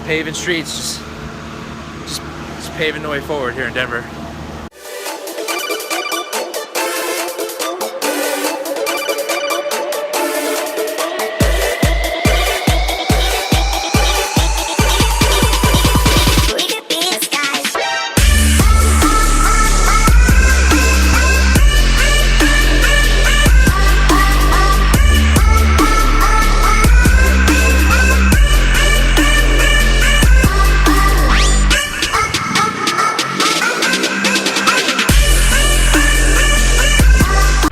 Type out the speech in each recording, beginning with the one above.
paving streets, just paving the way forward here in Denver.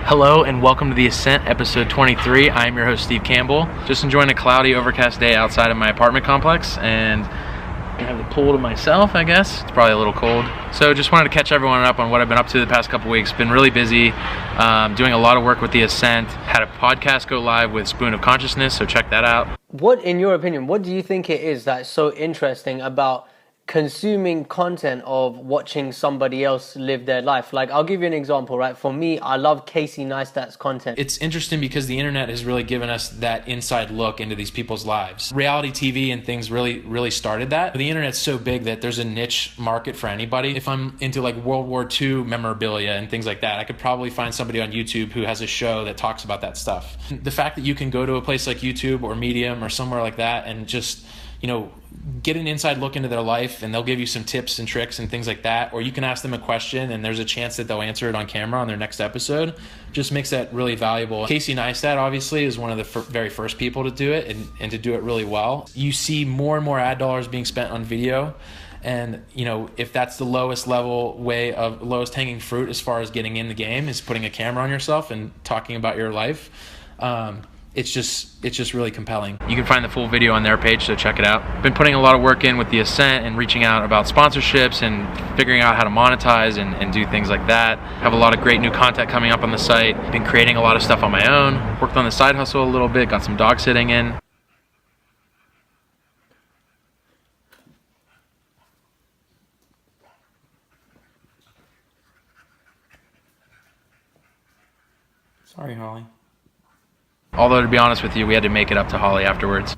Hello and welcome to the Ascent, episode 23. I'm your host, Steve Campbell. Just enjoying a cloudy, overcast day outside of my apartment complex, and I have the pool to myself, I guess. It's probably a little cold. So just wanted to catch everyone up on what I've been up to the past couple weeks. Been really busy, doing a lot of work with the Ascent. Had a podcast go live with Spoon of Consciousness, so check that out. What, in your opinion, what do you think it is that's so interesting about consuming content of watching somebody else live their life? Like, I'll give you an example, right? For me, I love Casey Neistat's content. It's interesting because the internet has really given us that inside look into these people's lives. Reality TV and things really started that. The internet's so big that there's a niche market for anybody. If I'm into like World War II memorabilia and things like that, I could probably find somebody on YouTube who has a show that talks about that stuff. The fact that you can go to a place like YouTube or Medium or somewhere like that and just, you know, get an inside look into their life, and they'll give you some tips and tricks and things like that, or you can ask them a question and there's a chance that they'll answer it on camera on their next episode. Just makes that really valuable. Casey Neistat obviously is one of the very first people to do it and to do it really well. You see more and more ad dollars being spent on video, and you know, if that's the lowest hanging fruit as far as getting in the game is putting a camera on yourself and talking about your life, it's just really compelling. You can find the full video on their page, so check it out. Been putting a lot of work in with the Ascent and reaching out about sponsorships and figuring out how to monetize and do things like that. Have a lot of great new content coming up on the site. Been creating a lot of stuff on my own. Worked on the side hustle a little bit, got some dog sitting in. Sorry, Holly. Although, to be honest with you, we had to make it up to Holly afterwards.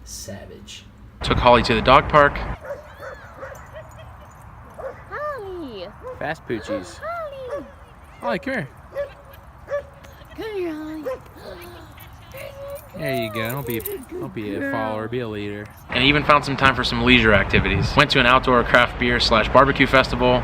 Savage. Took Holly to the dog park. Holly! Fast poochies. Holly! Holly, come here. Come here, Holly. There you go. Don't be a follower, be a leader. And even found some time for some leisure activities. Went to an outdoor craft beer / barbecue festival.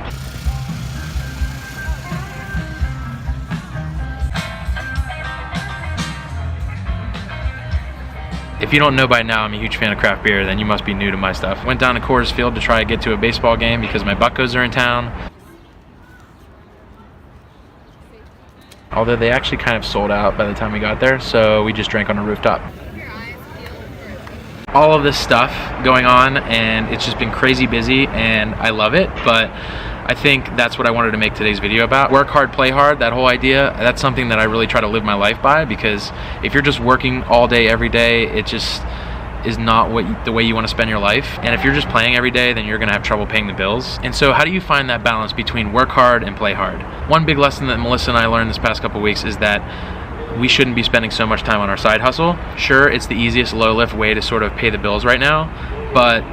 If you don't know by now, I'm a huge fan of craft beer, then you must be new to my stuff. Went down to Coors Field to try to get to a baseball game because my Buccos are in town. Although they actually kind of sold out by the time we got there, so we just drank on a rooftop. All of this stuff going on, and it's just been crazy busy, and I love it, but I think that's what I wanted to make today's video about. Work hard, play hard, that whole idea, that's something that I really try to live my life by, because if you're just working all day, every day, it just is not the way you want to spend your life. And if you're just playing every day, then you're going to have trouble paying the bills. And so how do you find that balance between work hard and play hard? One big lesson that Melissa and I learned this past couple weeks is that we shouldn't be spending so much time on our side hustle. Sure, it's the easiest low-lift way to sort of pay the bills right now, but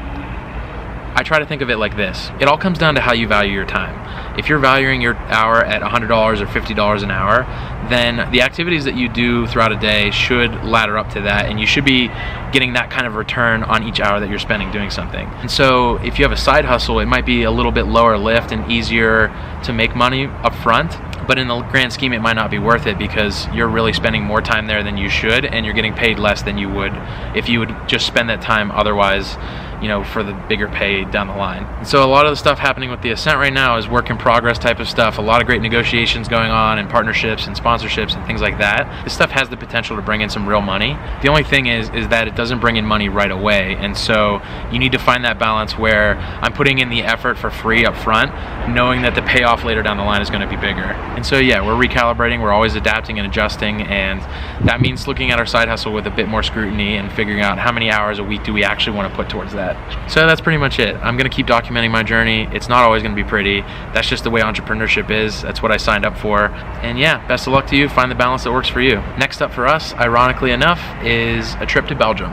I try to think of it like this. It all comes down to how you value your time. If you're valuing your hour at $100 or $50 an hour, then the activities that you do throughout a day should ladder up to that, and you should be getting that kind of return on each hour that you're spending doing something. And so if you have a side hustle, it might be a little bit lower lift and easier to make money up front, but in the grand scheme it might not be worth it because you're really spending more time there than you should, and you're getting paid less than you would if you would just spend that time otherwise, you know, for the bigger pay down the line. And so a lot of the stuff happening with the Ascent right now is work in progress type of stuff. A lot of great negotiations going on and partnerships and sponsorships and things like that. This stuff has the potential to bring in some real money. The only thing is that it doesn't bring in money right away. And so you need to find that balance where I'm putting in the effort for free up front, knowing that the payoff later down the line is going to be bigger. And so yeah, we're recalibrating, we're always adapting and adjusting, and that means looking at our side hustle with a bit more scrutiny and figuring out how many hours a week do we actually want to put towards that. that. So that's pretty much it. I'm gonna keep documenting my journey. It's not always gonna be pretty. That's just the way entrepreneurship is. That's what I signed up for. And yeah, best of luck to you. Find the balance that works for you. Next up for us, ironically enough, is a trip to Belgium.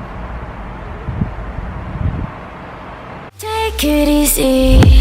Take it easy.